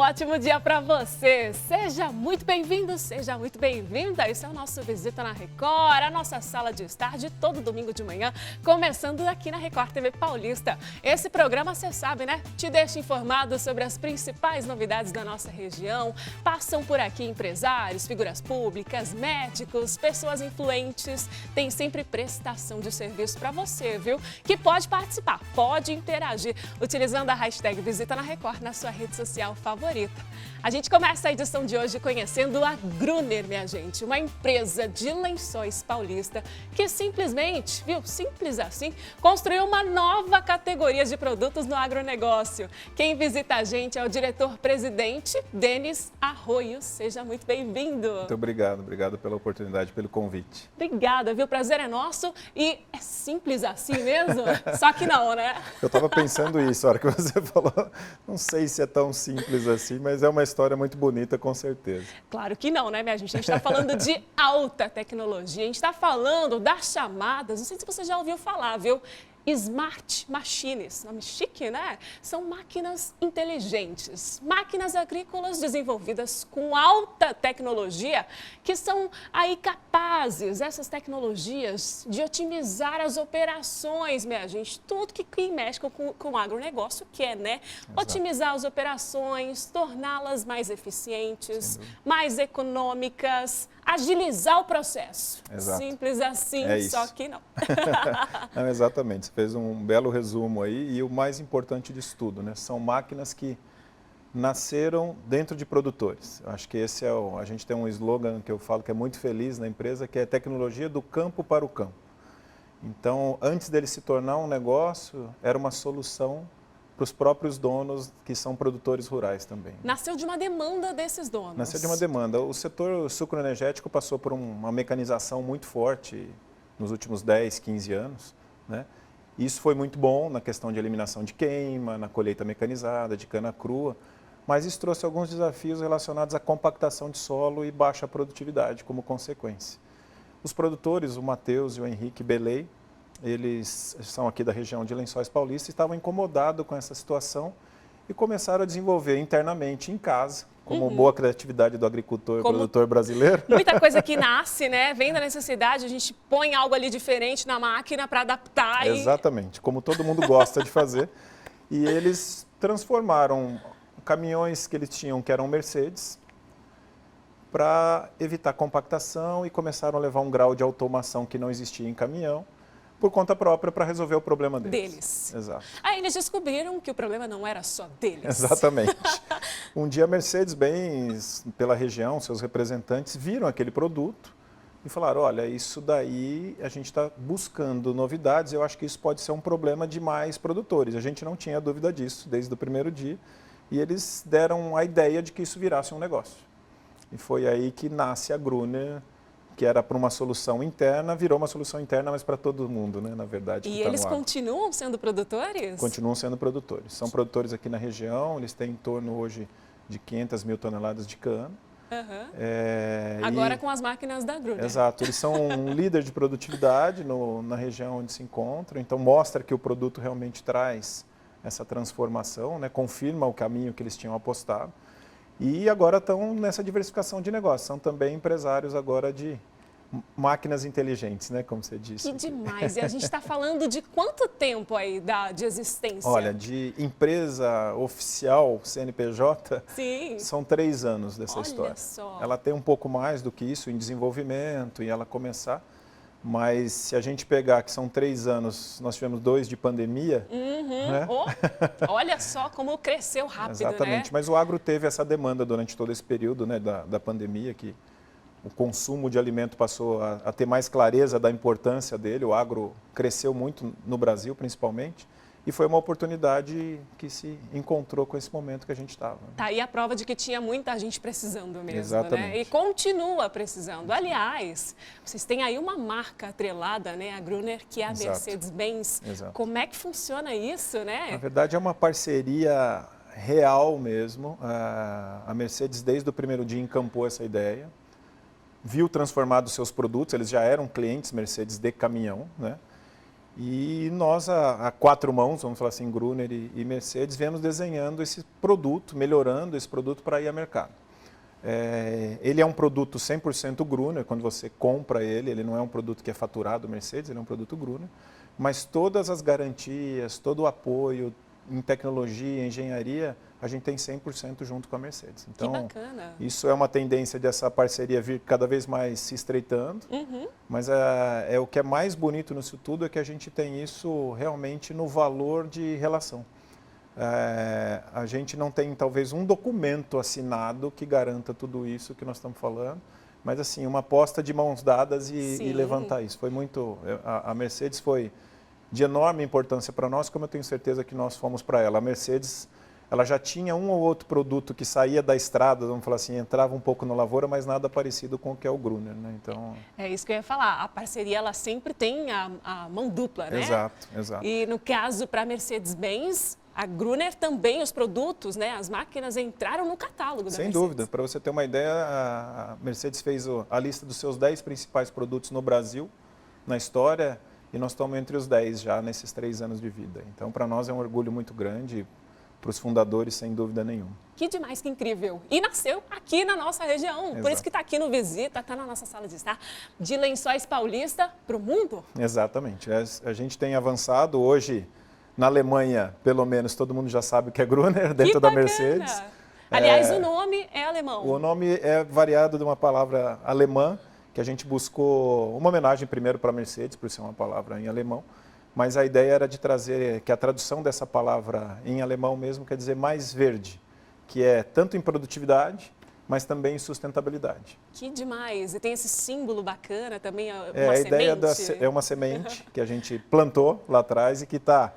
ótimo dia para você. Seja muito bem-vindo, seja muito bem-vinda. Esse é o nosso Visita na Record, a nossa sala de estar de todo domingo de manhã, começando aqui na Record TV Paulista. Esse programa, você sabe, né? Te deixa informado sobre as principais novidades da nossa região. Passam por aqui empresários, figuras públicas, médicos, pessoas influentes. Tem sempre prestação de serviço para você, viu? Que pode participar, pode interagir, utilizando a hashtag Visita na Record na sua rede social favorita. A gente começa a edição de hoje conhecendo a Gruner, minha gente, uma empresa de lençóis paulista que simplesmente, viu, simples assim, construiu uma nova categoria de produtos no agronegócio. Quem visita a gente é o diretor-presidente, Denis Arroio. Seja muito bem-vindo. Muito obrigado pela oportunidade, pelo convite. Obrigada, viu? O prazer é nosso e é simples assim mesmo? Só que não, né? Eu estava pensando isso, a hora que você falou, não sei se é tão simples assim, mas é uma história muito bonita, com certeza. Claro que não, né, minha gente? A gente está falando de alta tecnologia, a gente está falando das chamadas, não sei se você já ouviu falar, viu? Smart Machines, nome chique, né? São máquinas inteligentes, máquinas agrícolas desenvolvidas com alta tecnologia, que são aí capazes, essas tecnologias, de otimizar as operações, minha gente. Tudo que mexe com o agronegócio quer, né? Exato. Otimizar as operações, torná-las mais eficientes, mais econômicas, agilizar o processo. Exato. Simples assim, É isso. só que não. Não, exatamente, você fez um belo resumo aí e o mais importante disso tudo, né? São máquinas que nasceram dentro de produtores. Eu acho que esse é a gente tem um slogan que eu falo que é muito feliz na empresa, que é tecnologia do campo para o campo. Então, antes dele se tornar um negócio, era uma solução para os próprios donos que são produtores rurais também. Nasceu de uma demanda desses donos. Nasceu de uma demanda. O setor sucroenergético passou por uma mecanização muito forte nos últimos 10, 15 anos, né? Isso foi muito bom na questão de eliminação de queima, na colheita mecanizada, de cana crua, mas isso trouxe alguns desafios relacionados à compactação de solo e baixa produtividade como consequência. Os produtores, o Matheus e o Henrique Belei, eles são aqui da região de Lençóis Paulista, estavam incomodados com essa situação e começaram a desenvolver internamente em casa, como boa criatividade do agricultor e produtor brasileiro. Muita coisa que nasce, né? Vem da necessidade, a gente põe algo ali diferente na máquina para adaptar. Exatamente, como todo mundo gosta de fazer. E eles transformaram caminhões que eles tinham, que eram Mercedes, para evitar compactação e começaram a levar um grau de automação que não existia em caminhão, por conta própria, para resolver o problema deles. Exato. Aí eles descobriram que o problema não era só deles. Exatamente. Um dia a Mercedes-Benz, pela região, seus representantes, viram aquele produto e falaram, olha, isso daí a gente está buscando novidades, eu acho que isso pode ser um problema de mais produtores. A gente não tinha dúvida disso desde o primeiro dia e eles deram a ideia de que isso virasse um negócio. E foi aí que nasce a Gruner, que era para uma solução interna, virou uma solução interna, mas para todo mundo, né, na verdade. E eles continuam sendo produtores? Continuam sendo produtores. São produtores aqui na região, eles têm em torno hoje de 500 mil toneladas de cana. Agora com as máquinas da Gruner. Exato, eles são um líder de produtividade na região onde se encontram, então mostra que o produto realmente traz essa transformação, né, confirma o caminho que eles tinham apostado. E agora estão nessa diversificação de negócios. São também empresários agora de máquinas inteligentes, né, como você disse. Que demais! E a gente está falando de quanto tempo aí de existência? Olha, de empresa oficial, CNPJ, Sim. São 3 anos dessa história. Olha só. Ela tem um pouco mais do que isso em desenvolvimento, em ela começar. Mas se a gente pegar que são 3 anos, nós tivemos 2 de pandemia. Né? Olha só como cresceu rápido, Exatamente, né? mas o agro teve essa demanda durante todo esse período, né, da pandemia, que o consumo de alimento passou a ter mais clareza da importância dele. O agro cresceu muito no Brasil, principalmente. E foi uma oportunidade que se encontrou com esse momento que a gente estava. Tá aí a prova de que tinha muita gente precisando mesmo, Exatamente. né? E continua precisando. Aliás, vocês têm aí uma marca atrelada, né? A Gruner, que é a Mercedes-Benz. Como é que funciona isso, né? Na verdade, é uma parceria real mesmo. A Mercedes, desde o primeiro dia, encampou essa ideia. Viu transformado seus produtos, eles já eram clientes Mercedes de caminhão, né? E nós, a quatro mãos, vamos falar assim, Gruner e Mercedes, viemos desenhando esse produto, melhorando esse produto para ir ao mercado. Ele é um produto 100% Gruner, quando você compra ele não é um produto que é faturado Mercedes, ele é um produto Gruner, mas todas as garantias, todo o apoio em tecnologia, engenharia, a gente tem 100% junto com a Mercedes. Então, que bacana. Isso é uma tendência dessa parceria vir cada vez mais se estreitando, mas o que é mais bonito nisso tudo é que a gente tem isso realmente no valor de relação. A gente não tem talvez um documento assinado que garanta tudo isso que nós estamos falando, mas assim, uma aposta de mãos dadas e levantar isso. Foi muito, a Mercedes foi de enorme importância para nós, como eu tenho certeza que nós fomos para ela. A Mercedes, ela já tinha um ou outro produto que saía da estrada, vamos falar assim, entrava um pouco na lavoura, mas nada parecido com o que é o Gruner, né? Então... É isso que eu ia falar, a parceria ela sempre tem a mão dupla, né? Exato, exato. E no caso para a Mercedes-Benz, a Gruner também, os produtos, né, as máquinas entraram no catálogo da Mercedes. Sem dúvida, para você ter uma ideia, a Mercedes fez a lista dos seus 10 principais produtos no Brasil, na história, e nós estamos entre os 10 já nesses 3 anos de vida. Então, para nós é um orgulho muito grande, para os fundadores, sem dúvida nenhuma. Que demais, que incrível. E nasceu aqui na nossa região, Exato. Por isso que está aqui no Visita, está na nossa sala de estar, de Lençóis Paulista para o mundo. Exatamente. A gente tem avançado hoje, na Alemanha, pelo menos, todo mundo já sabe o que é Gruner, dentro da Mercedes. Aliás, o nome é alemão. O nome é variado de uma palavra alemã, que a gente buscou uma homenagem primeiro para a Mercedes, por ser uma palavra em alemão, mas a ideia era de trazer que a tradução dessa palavra em alemão mesmo quer dizer mais verde, que é tanto em produtividade, mas também em sustentabilidade. Que demais! E tem esse símbolo bacana também, uma a semente. Ideia é uma semente que a gente plantou lá atrás e que está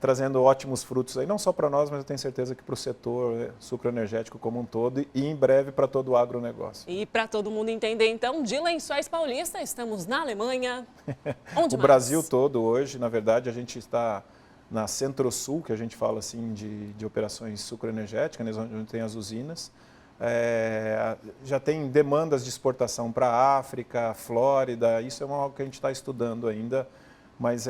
trazendo ótimos frutos aí, não só para nós, mas eu tenho certeza que para o setor sucroenergético como um todo e em breve para todo o agronegócio. E para todo mundo entender, então, de Lençóis Paulista, estamos na Alemanha. Onde o mais? Brasil todo hoje, na verdade, a gente está na Centro-Sul, que a gente fala assim de operações sucroenergéticas, né, onde tem as usinas. Já tem demandas de exportação para a África, Flórida, isso é algo que a gente está estudando ainda. Mas,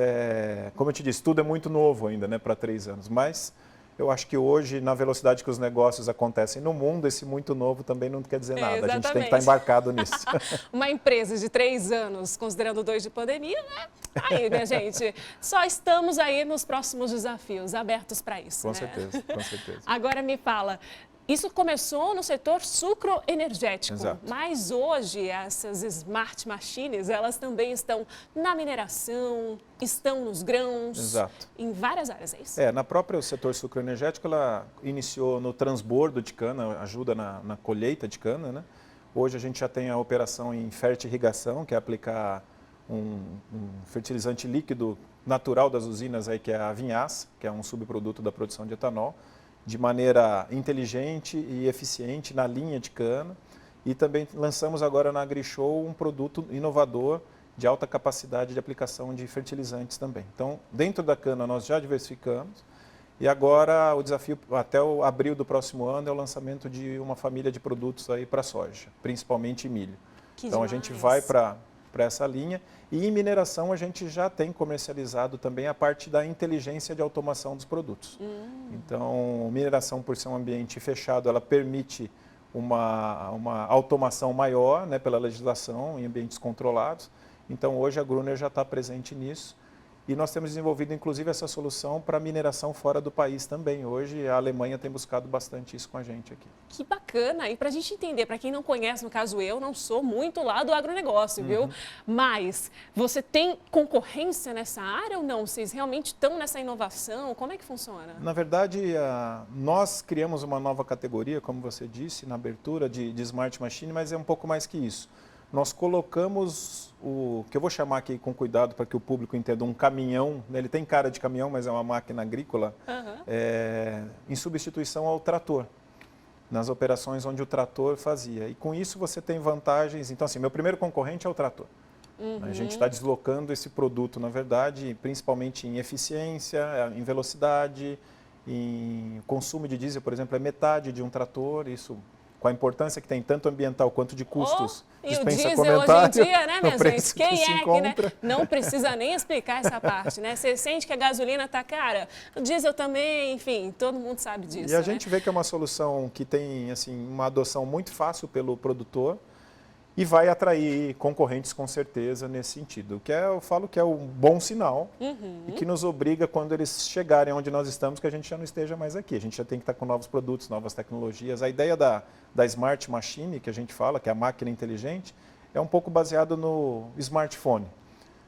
como eu te disse, tudo é muito novo ainda, né, para 3 anos. Mas eu acho que hoje, na velocidade que os negócios acontecem no mundo, esse muito novo também não quer dizer nada. Exatamente. A gente tem que estar embarcado nisso. Uma empresa de 3 anos, considerando 2 de pandemia, né? Aí, minha gente, só estamos aí nos próximos desafios, abertos para isso. Com né? certeza, com certeza. Agora me fala, isso começou no setor sucroenergético, Exato. mas hoje essas smart machines, elas também estão na mineração, estão nos grãos, Exato. em várias áreas, é isso? Na própria setor sucroenergético, ela iniciou no transbordo de cana, ajuda na colheita de cana, né? Hoje a gente já tem a operação em fertirrigação, que é aplicar um fertilizante líquido natural das usinas, aí, que é a vinhaça, que é um subproduto da produção de etanol, de maneira inteligente e eficiente na linha de cana. E também lançamos agora na AgriShow um produto inovador de alta capacidade de aplicação de fertilizantes também. Então, dentro da cana nós já diversificamos e agora o desafio até o abril do próximo ano é o lançamento de uma família de produtos aí para soja, principalmente milho. Então, demais. A gente vai para essa linha. E em mineração a gente já tem comercializado também a parte da inteligência de automação dos produtos. Então, mineração, por ser um ambiente fechado, ela permite uma automação maior, né, pela legislação em ambientes controlados. Então, hoje a Gruner já está presente nisso. E nós temos desenvolvido, inclusive, essa solução para mineração fora do país também. Hoje, a Alemanha tem buscado bastante isso com a gente aqui. Que bacana! E para a gente entender, para quem não conhece, no caso eu, não sou muito lá do agronegócio, viu? Mas você tem concorrência nessa área ou não? Vocês realmente estão nessa inovação? Como é que funciona? Na verdade, nós criamos uma nova categoria, como você disse, na abertura de Smart Machine, mas é um pouco mais que isso. Nós colocamos o que eu vou chamar aqui com cuidado para que o público entenda, um caminhão, né? Ele tem cara de caminhão, mas é uma máquina agrícola, em substituição ao trator, nas operações onde o trator fazia. E com isso você tem vantagens. Então, assim, meu primeiro concorrente é o trator. A gente está deslocando esse produto, na verdade, principalmente em eficiência, em velocidade, em consumo de diesel, por exemplo, é metade de um trator, isso com a importância que tem tanto ambiental quanto de custos, e dispensa o diesel comentário. hoje em dia, né, minha gente? Quem que é que, né? Não precisa nem explicar essa parte, né? Você sente que a gasolina tá cara, o diesel também, enfim, todo mundo sabe disso. E a gente vê que é uma solução que tem assim, uma adoção muito fácil pelo produtor e vai atrair concorrentes com certeza nesse sentido. Que eu falo que é um bom sinal e que nos obriga, quando eles chegarem onde nós estamos, que a gente já não esteja mais aqui. A gente já tem que estar com novos produtos, novas tecnologias. A ideia da Smart Machine, que a gente fala, que é a máquina inteligente, é um pouco baseado no smartphone.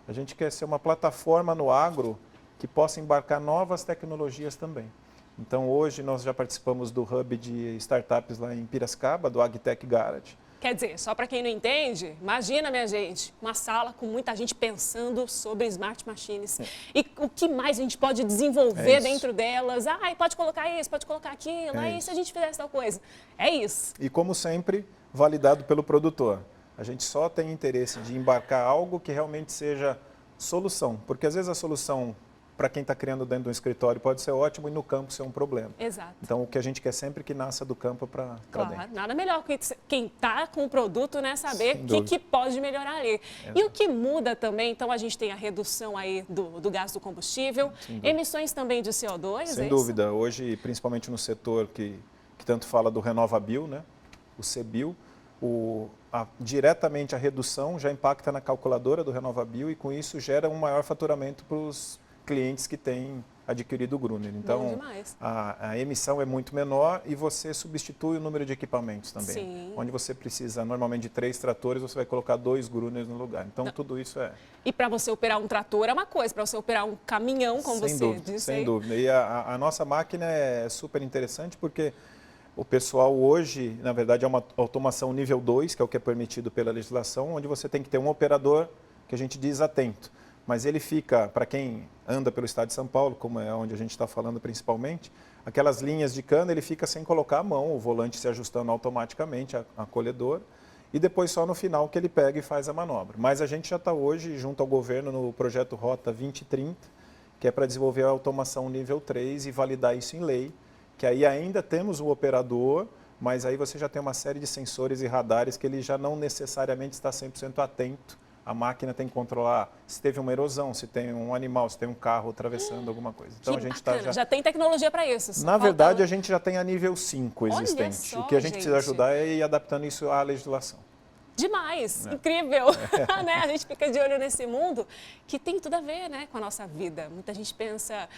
A gente quer ser uma plataforma no agro que possa embarcar novas tecnologias também. Então, hoje nós já participamos do hub de startups lá em Piracicaba, do AgTech Garage. Quer dizer, só para quem não entende, imagina, minha gente, uma sala com muita gente pensando sobre smart machines. E o que mais a gente pode desenvolver dentro delas? Pode colocar isso, pode colocar aquilo, e se a gente fizesse tal coisa? É isso. E como sempre, validado pelo produtor. A gente só tem interesse de embarcar algo que realmente seja solução, porque às vezes a solução para quem está criando dentro de um escritório pode ser ótimo e no campo ser um problema. Exato. Então, o que a gente quer sempre é que nasça do campo para claro, dentro. Nada melhor que quem está com o produto, né, saber o que pode melhorar ali. Exato. E o que muda também, então a gente tem a redução aí do gás do combustível, emissões também de CO2. Sem dúvida. Hoje, principalmente no setor que tanto fala do RenovaBio, né, o CBio, diretamente a redução já impacta na calculadora do RenovaBio e com isso gera um maior faturamento para os clientes que têm adquirido o Gruner. Então, a emissão é muito menor e você substitui o número de equipamentos também. Sim. Onde você precisa normalmente de 3 tratores, você vai colocar 2 Gruners no lugar. Então, tudo isso é... E para você operar um trator é uma coisa, para você operar um caminhão, como você disse. Sem dúvida. E a nossa máquina é super interessante porque o pessoal hoje, na verdade, é uma automação nível 2, que é o que é permitido pela legislação, onde você tem que ter um operador que a gente diz atento. Mas ele fica, para quem anda pelo estado de São Paulo, como é onde a gente está falando principalmente, aquelas linhas de cana, ele fica sem colocar a mão, o volante se ajustando automaticamente, a colhedora, e depois só no final que ele pega e faz a manobra. Mas a gente já está hoje, junto ao governo, no projeto Rota 2030, que é para desenvolver a automação nível 3 e validar isso em lei, que aí ainda temos o operador, mas aí você já tem uma série de sensores e radares que ele já não necessariamente está 100% atento. A máquina tem que controlar se teve uma erosão, se tem um animal, se tem um carro atravessando alguma coisa. Então a gente já tem tecnologia para isso. Na verdade, a gente já tem a nível 5 existente. O que a gente precisa ajudar é ir adaptando isso à legislação. Demais, incrível. Né? A gente fica de olho nesse mundo que tem tudo a ver, né, com a nossa vida. Muita gente pensa,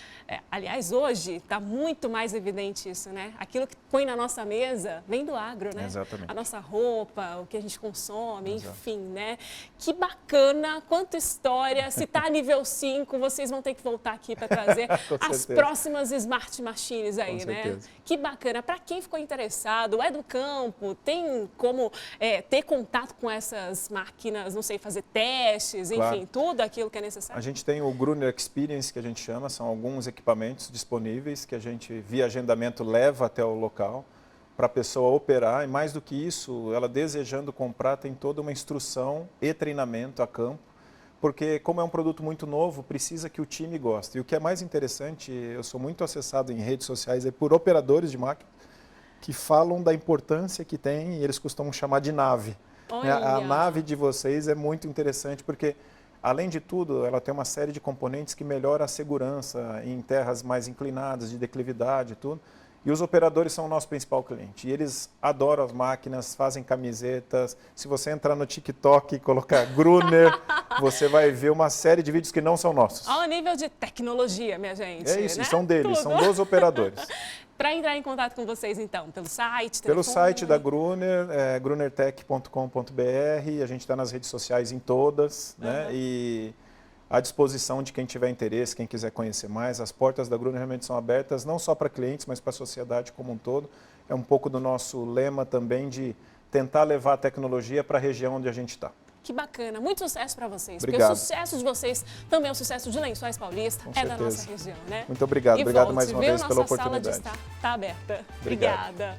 aliás, hoje está muito mais evidente isso, né? Aquilo que põe na nossa mesa vem do agro, né? Exatamente. A nossa roupa, o que a gente consome, enfim, né? Que bacana, quanta história. Se está nível 5, vocês vão ter que voltar aqui para trazer as próximas Smart Machines aí, né? Que bacana. Para quem ficou interessado, é do campo, tem como ter contato com essas máquinas, não sei, fazer testes, enfim, tudo aquilo que é necessário? A gente tem o Gruner Experience, que a gente chama, são alguns equipamentos disponíveis que a gente, via agendamento, leva até o local para a pessoa operar. E mais do que isso, ela desejando comprar, tem toda uma instrução e treinamento a campo, porque como é um produto muito novo, precisa que o time goste. E o que é mais interessante, eu sou muito acessado em redes sociais por operadores de máquina que falam da importância que tem, e eles costumam chamar de nave. A nave de vocês é muito interessante porque, além de tudo, ela tem uma série de componentes que melhoram a segurança em terras mais inclinadas, de declividade e tudo. E os operadores são o nosso principal cliente. E eles adoram as máquinas, fazem camisetas. Se você entrar no TikTok e colocar Gruner, você vai ver uma série de vídeos que não são nossos. Ao nível de tecnologia, minha gente. É isso, né? São deles, são dos operadores. Para entrar em contato com vocês, então, pelo site, telefone? Pelo site da Gruner, grunertech.com.br. A gente está nas redes sociais em todas, né? E à disposição de quem tiver interesse, quem quiser conhecer mais. As portas da Gruner realmente são abertas, não só para clientes, mas para a sociedade como um todo. É um pouco do nosso lema também de tentar levar a tecnologia para a região onde a gente está. Que bacana, muito sucesso para vocês. Obrigado. Porque o sucesso de vocês também é o sucesso de Lençóis Paulista, da nossa região, né? Muito obrigado, obrigado mais uma vez pela oportunidade. Nossa sala de estar está aberta. Obrigada.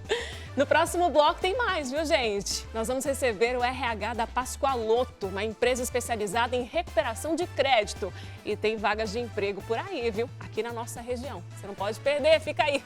No próximo bloco tem mais, viu, gente? Nós vamos receber o RH da Pascoaloto, uma empresa especializada em recuperação de crédito. E tem vagas de emprego por aí, viu? Aqui na nossa região. Você não pode perder, fica aí.